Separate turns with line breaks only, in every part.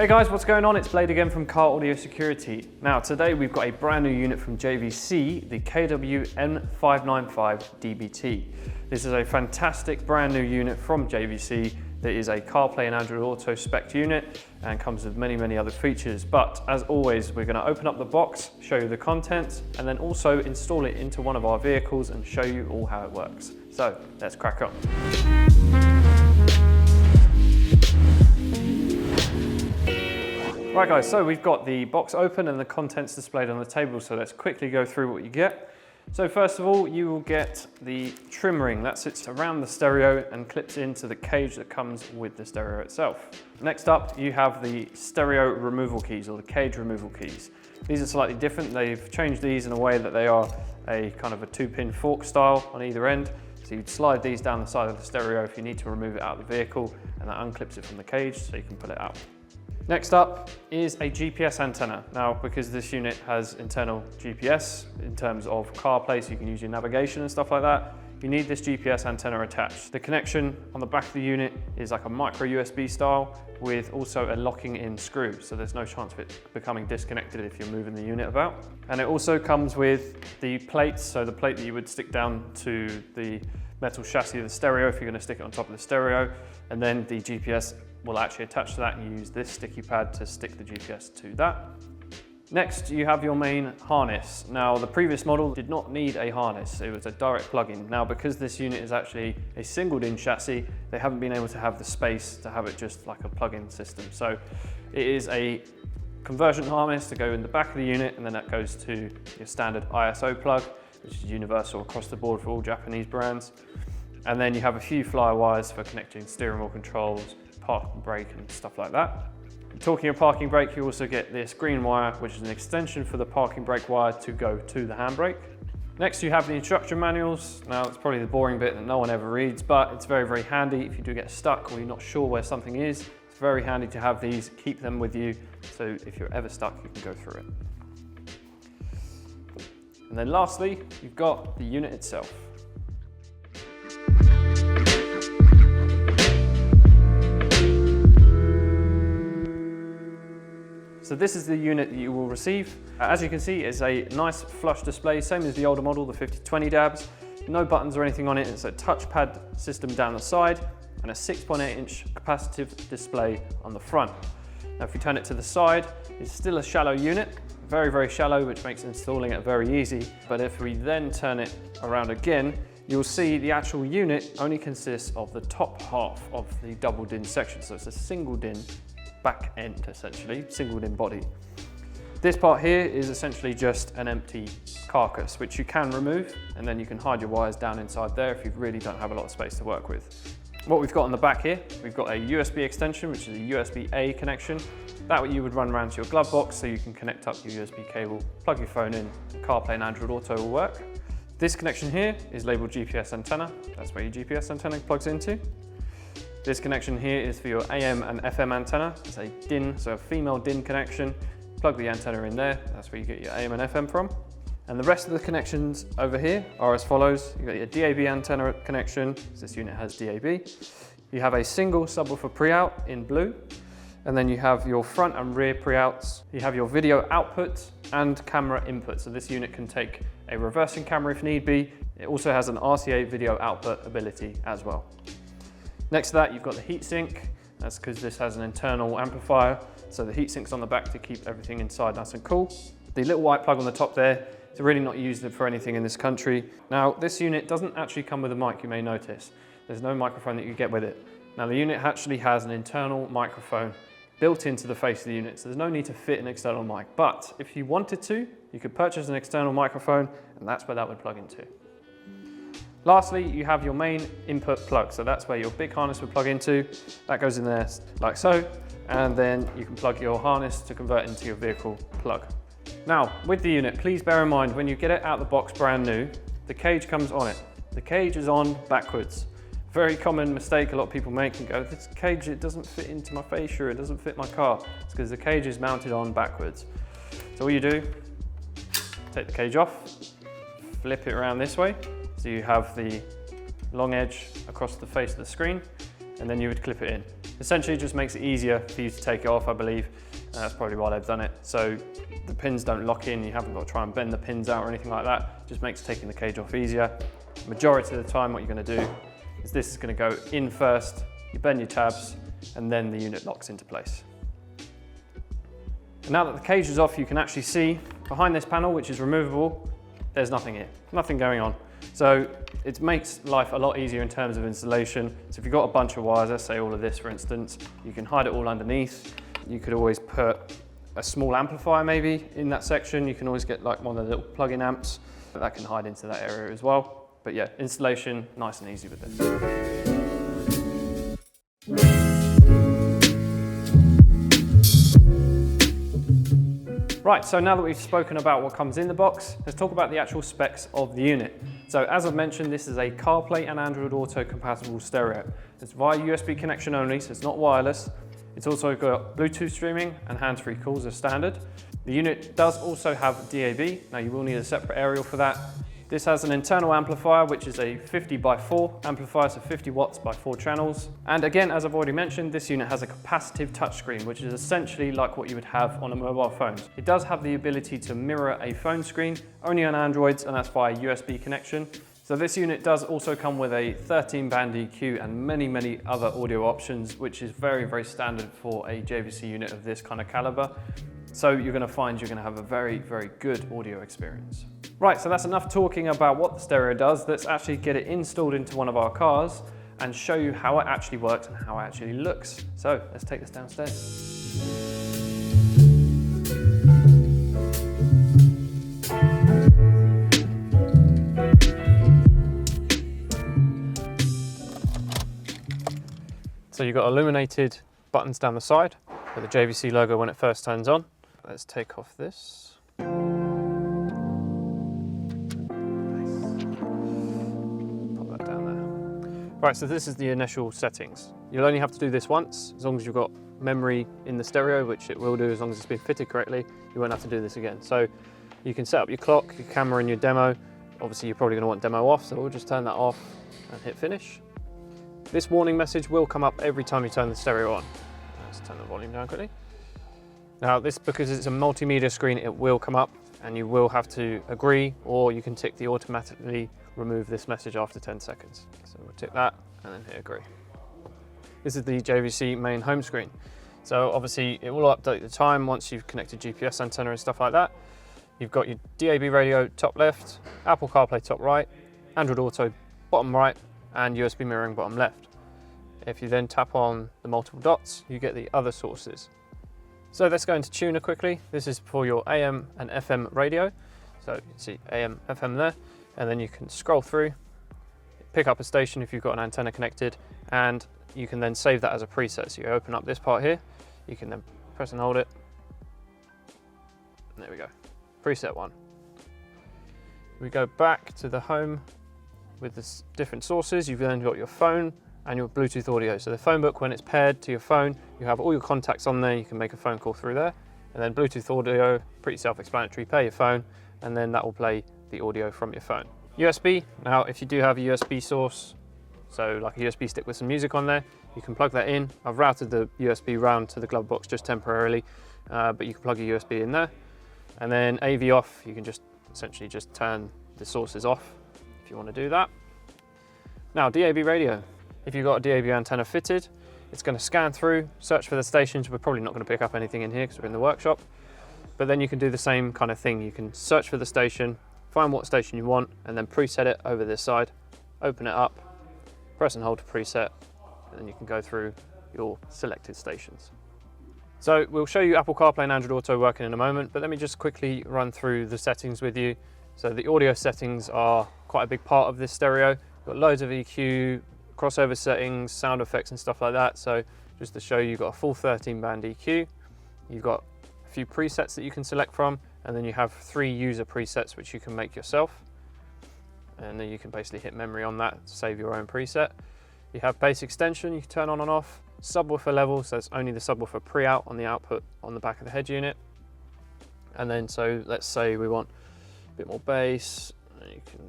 Hey guys, what's going on? It's Blayde again from Car Audio Security. Now today we've got a brand new unit from JVC, the KW-M595DBT. This is a fantastic brand new unit from JVC that is a Carplay and Android Auto spec unit and comes with many other features. But as always, we're going to open up the box, show you the contents, and then also install it into one of our vehicles and show you all how it works. So let's crack on. Right guys, so we've got the box open and the contents displayed on the table, so let's quickly go through what you get. So first of all, you will get the trim ring that sits around the stereo and clips into the cage that comes with the stereo itself. Next up, you have the stereo removal keys, or the cage removal keys. These are slightly different. They've changed these in a way that they are a kind of a 2-pin fork style on either end. So you'd slide these down the side of the stereo if you need to remove it out of the vehicle, and that unclips it from the cage so you can pull it out. Next up is a GPS antenna. Now, because this unit has internal GPS in terms of CarPlay, so you can use your navigation and stuff like that, you need this GPS antenna attached. The connection on the back of the unit is like a micro USB style with also a locking in screw, so there's no chance of it becoming disconnected if you're moving the unit about. And it also comes with the plates, so the plate that you would stick down to the metal chassis of the stereo if you're going to stick it on top of the stereo, and then the GPS will actually attach to that, and you use this sticky pad to stick the GPS to that. Next, you have your main harness. Now, the previous model did not need a harness, it was a direct plug-in. Now, because this unit is actually a single DIN chassis, they haven't been able to have the space to have it just like a plug-in system. So it is a conversion harness to go in the back of the unit, and then that goes to your standard ISO plug, which is universal across the board for all Japanese brands. And then you have a few flyer wires for connecting steering wheel controls, park and brake and stuff like that. Talking of parking brake, you also get this green wire, which is an extension for the parking brake wire to go to the handbrake. Next, you have the instruction manuals. Now, it's probably the boring bit that no one ever reads, but it's very handy if you do get stuck or you're not sure where something is. It's very handy to have these, keep them with you, so if you're ever stuck, you can go through it. And then lastly, you've got the unit itself. So this is the unit that you will receive. As you can see, it's a nice flush display, same as the older model, the 5020 DABs. No buttons or anything on it. It's a touchpad system down the side and a 6.8-inch capacitive display on the front. Now, if you turn it to the side, it's still a shallow unit, very shallow, which makes installing it very easy. But if we then turn it around again, you'll see the actual unit only consists of the top half of the double DIN section. So it's a single DIN back end, essentially, single DIN body. This part here is essentially just an empty carcass, which you can remove, and then you can hide your wires down inside there if you really don't have a lot of space to work with. What we've got on the back here, we've got a USB extension, which is a USB-A connection. That you would run around to your glove box so you can connect up your USB cable, plug your phone in, CarPlay and Android Auto will work. This connection here is labeled GPS antenna. That's where your GPS antenna plugs into. This connection here is for your AM and FM antenna. It's a DIN, so a female DIN connection. Plug the antenna in there. That's where you get your AM and FM from. And the rest of the connections over here are as follows. You've got your DAB antenna connection, so this unit has DAB. You have a single subwoofer pre-out in blue. And then you have your front and rear pre-outs. You have your video output and camera input. So this unit can take a reversing camera if need be. It also has an RCA video output ability as well. Next to that, you've got the heatsink. That's because this has an internal amplifier. So the heatsink's on the back to keep everything inside nice and cool. The little white plug on the top there, it's really not used for anything in this country. Now, this unit doesn't actually come with a mic, you may notice. There's no microphone that you get with it. Now, the unit actually has an internal microphone built into the face of the unit, so there's no need to fit an external mic. But if you wanted to, you could purchase an external microphone, and that's where that would plug into. Lastly, you have your main input plug. So that's where your big harness would plug into. That goes in there like so, and then you can plug your harness to convert into your vehicle plug. Now, with the unit, please bear in mind when you get it out of the box brand new, the cage comes on it. The cage is on backwards. Very common mistake a lot of people make and go, this cage, it doesn't fit into my fascia, it doesn't fit my car. It's because the cage is mounted on backwards. So all you do, take the cage off, flip it around this way. So you have the long edge across the face of the screen, and then you would clip it in. Essentially, it just makes it easier for you to take it off, I believe. That's probably why they've done it. So the pins don't lock in, you haven't got to try and bend the pins out or anything like that. It just makes taking the cage off easier. Majority of the time, what you're going to do is this is going to go in first, you bend your tabs, and then the unit locks into place. And now that the cage is off, you can actually see behind this panel, which is removable, there's nothing here, nothing going on. So it makes life a lot easier in terms of installation. So if you've got a bunch of wires, let's say all of this for instance, you can hide it all underneath. You could always put a small amplifier maybe in that section. You can always get like one of the little plug-in amps that can hide into that area as well. But yeah, installation, nice and easy with this. Right, so now that we've spoken about what comes in the box, let's talk about the actual specs of the unit. So as I've mentioned, this is a CarPlay and Android Auto compatible stereo. It's via USB connection only, so it's not wireless. It's also got Bluetooth streaming and hands-free calls as standard. The unit does also have DAB. Now you will need a separate aerial for that. This has an internal amplifier, which is a 50x4 amplifier, so 50 watts by 4 channels. And again, as I've already mentioned, this unit has a capacitive touchscreen, which is essentially like what you would have on a mobile phone. It does have the ability to mirror a phone screen, only on Androids, and that's via USB connection. So this unit does also come with a 13-band EQ and many other audio options, which is very standard for a JVC unit of this kind of caliber. So you're going to find you're going to have a very good audio experience. Right, so that's enough talking about what the stereo does. Let's actually get it installed into one of our cars and show you how it actually works and how it actually looks. So let's take this downstairs. So you've got illuminated buttons down the side with the JVC logo when it first turns on. Let's take off this. Nice. Pop that down there. Right, so this is the initial settings. You'll only have to do this once, as long as you've got memory in the stereo, which it will do as long as it's been fitted correctly. You won't have to do this again. So you can set up your clock, your camera and your demo. Obviously you're probably going to want demo off, so we'll just turn that off and hit finish. This warning message will come up every time you turn the stereo on. Let's turn the volume down quickly. Now this, because it's a multimedia screen, it will come up and you will have to agree, or you can tick the automatically remove this message after 10 seconds. So we'll tick that and then hit agree. This is the JVC main home screen. So obviously it will update the time once you've connected GPS antenna and stuff like that. You've got your DAB radio top left, Apple CarPlay top right, Android Auto bottom right, and USB mirroring bottom left. If you then tap on the multiple dots, you get the other sources. So let's go into tuner quickly. This is for your AM and FM radio. So you can see AM, FM there, and then you can scroll through, pick up a station if you've got an antenna connected, and you can then save that as a preset. So you open up this part here, you can then press and hold it. And there we go, preset 1. We go back to the home with the different sources. You've then got your phone and your Bluetooth audio. So the phone book, when it's paired to your phone, you have all your contacts on there. You can make a phone call through there. And then Bluetooth audio, pretty self-explanatory, pair your phone, and then that will play the audio from your phone. USB, now if you do have a USB source, so like a USB stick with some music on there, you can plug that in. I've routed the USB round to the glove box just temporarily, but you can plug your USB in there. And then AV off, you can just essentially just turn the sources off if you want to do that. Now DAB radio. If you've got a DAB antenna fitted, it's going to scan through, search for the stations. We're probably not going to pick up anything in here because we're in the workshop. But then you can do the same kind of thing. You can search for the station, find what station you want, and then preset it over this side. Open it up, press and hold to preset, and then you can go through your selected stations. So we'll show you Apple CarPlay and Android Auto working in a moment, but let me just quickly run through the settings with you. So the audio settings are quite a big part of this stereo. You've got loads of EQ, crossover settings, sound effects and stuff like that. So just to show you, you've got a full 13-band EQ, you've got a few presets that you can select from, and then you have 3 user presets which you can make yourself. And then you can basically hit memory on that to save your own preset. You have bass extension, you can turn on and off. Subwoofer level, so it's only the subwoofer pre-out on the output on the back of the head unit. And then, so let's say we want a bit more bass, you can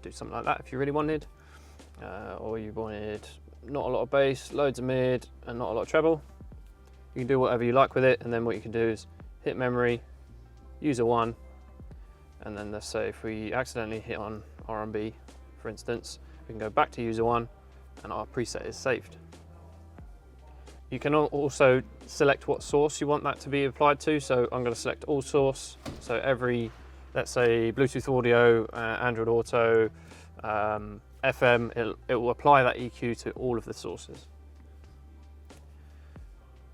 do something like that if you really wanted. Or you wanted not a lot of bass, loads of mid, and not a lot of treble. You can do whatever you like with it, and then what you can do is hit memory, user 1, and then let's say if we accidentally hit on R&B, for instance, we can go back to user 1, and our preset is saved. You can also select what source you want that to be applied to. So I'm going to select all source. So every, let's say Bluetooth audio, Android Auto, FM, it will apply that EQ to all of the sources.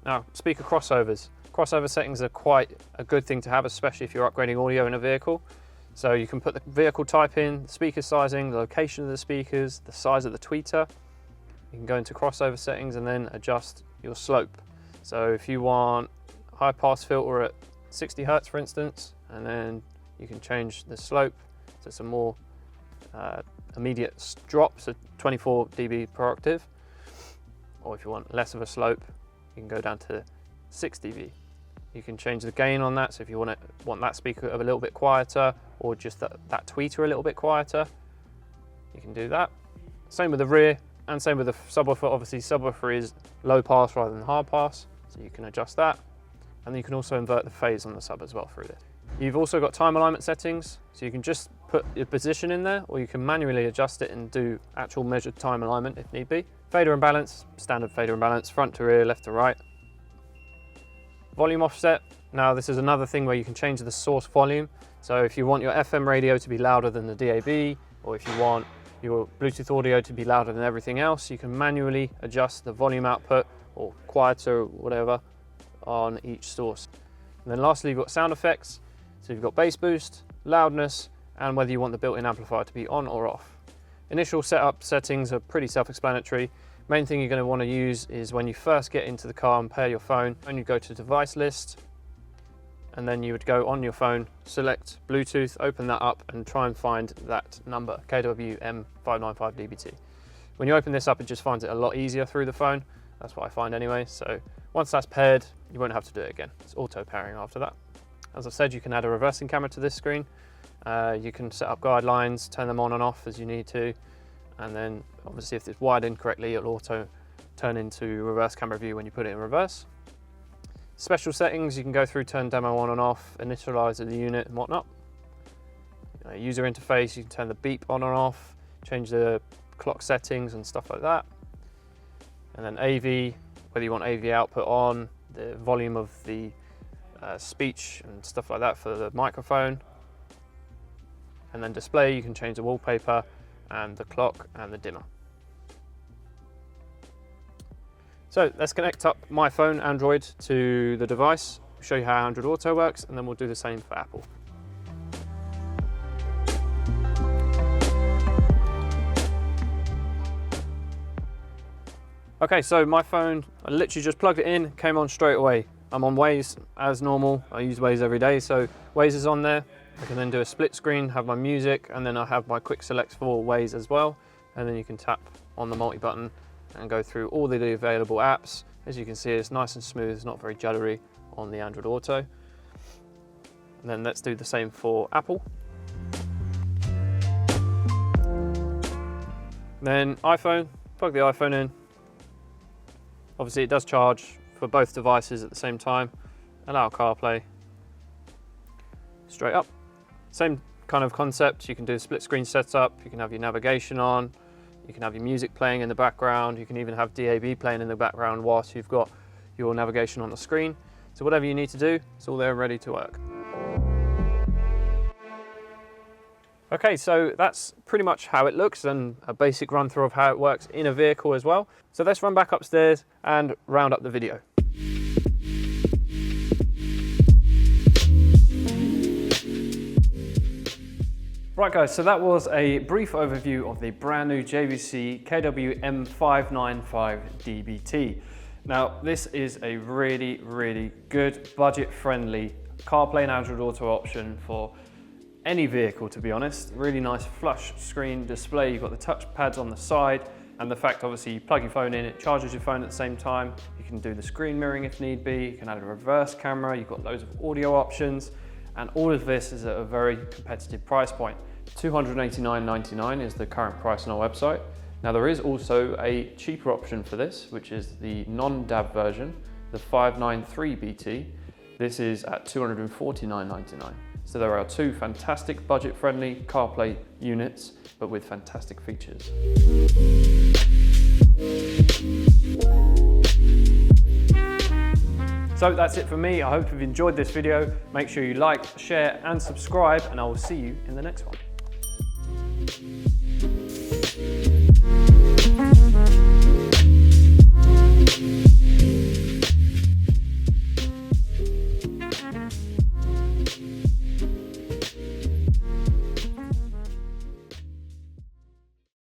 Now, speaker crossovers. Crossover settings are quite a good thing to have, especially if you're upgrading audio in a vehicle. So you can put the vehicle type in, the speaker sizing, the location of the speakers, the size of the tweeter. You can go into crossover settings and then adjust your slope. So if you want high pass filter at 60 Hertz, for instance, and then you can change the slope so it's a more immediate drop, so 24 dB per octave. Or if you want less of a slope, you can go down to 6 dB. You can change the gain on that, so if you want that speaker a little bit quieter, or just that tweeter a little bit quieter, you can do that. Same with the rear, and same with the subwoofer. Obviously subwoofer is low pass rather than hard pass, so you can adjust that. And then you can also invert the phase on the sub as well through this. You've also got time alignment settings, so you can just put your position in there, or you can manually adjust it and do actual measured time alignment if need be. Fader and balance, standard fader and balance, front to rear, left to right. Volume offset. Now this is another thing where you can change the source volume. So if you want your FM radio to be louder than the DAB, or if you want your Bluetooth audio to be louder than everything else, you can manually adjust the volume output or quieter or whatever on each source. And then lastly, you've got sound effects. So you've got bass boost, loudness, and whether you want the built-in amplifier to be on or off. Initial setup settings are pretty self-explanatory. Main thing you're going to want to use is when you first get into the car and pair your phone, and you go to device list, and then you would go on your phone, select Bluetooth, open that up and try and find that number, KW-M595DBT. When you open this up, it just finds it a lot easier through the phone. That's what I find anyway. So once that's paired, you won't have to do it again. It's auto pairing after that. As I said, you can add a reversing camera to this screen. You can set up guidelines, turn them on and off as you need to. And then obviously if it's wired in correctly, it'll auto turn into reverse camera view when you put it in reverse. Special settings, you can go through, turn demo on and off, initialize the unit and whatnot. User interface, you can turn the beep on and off, change the clock settings and stuff like that. And then AV, whether you want AV output on, the volume of the speech and stuff like that for the microphone. And then display, you can change the wallpaper and the clock and the dimmer. So let's connect up my phone, Android, to the device, show you how Android Auto works, and then we'll do the same for Apple. Okay, so my phone, I literally just plugged it in, came on straight away. I'm on Waze as normal. I use Waze every day, so Waze is on there. I can then do a split screen, have my music, and then I have my quick selects for Waze as well. And then you can tap on the multi button and go through all the available apps. As you can see, it's nice and smooth, it's not very juddery on the Android Auto. And then let's do the same for Apple. Then iPhone, plug the iPhone in. Obviously it does charge for both devices at the same time. Allow CarPlay. Straight up. Same kind of concept, you can do a split screen setup, you can have your navigation on, you can have your music playing in the background, you can even have DAB playing in the background whilst you've got your navigation on the screen. So whatever you need to do, it's all there ready to work. Okay, so that's pretty much how it looks and a basic run through of how it works in a vehicle as well. So let's run back upstairs and round up the video. Right guys, so that was a brief overview of the brand new JVC KW-M595DBT. Now this is a really, really good budget-friendly CarPlay and Android Auto option for any vehicle, to be honest. Really nice flush screen display. You've got the touch pads on the side, and the fact obviously you plug your phone in, it charges your phone at the same time. You can do the screen mirroring if need be. You can add a reverse camera. You've got loads of audio options, and all of this is at a very competitive price point. $289.99 is the current price on our website. Now there is also a cheaper option for this, which is the non-DAB version, the 593BT. This is at $249.99. So there are two fantastic budget-friendly CarPlay units, but with fantastic features. So that's it for me. I hope you've enjoyed this video. Make sure you like, share and subscribe, and I will see you in the next one.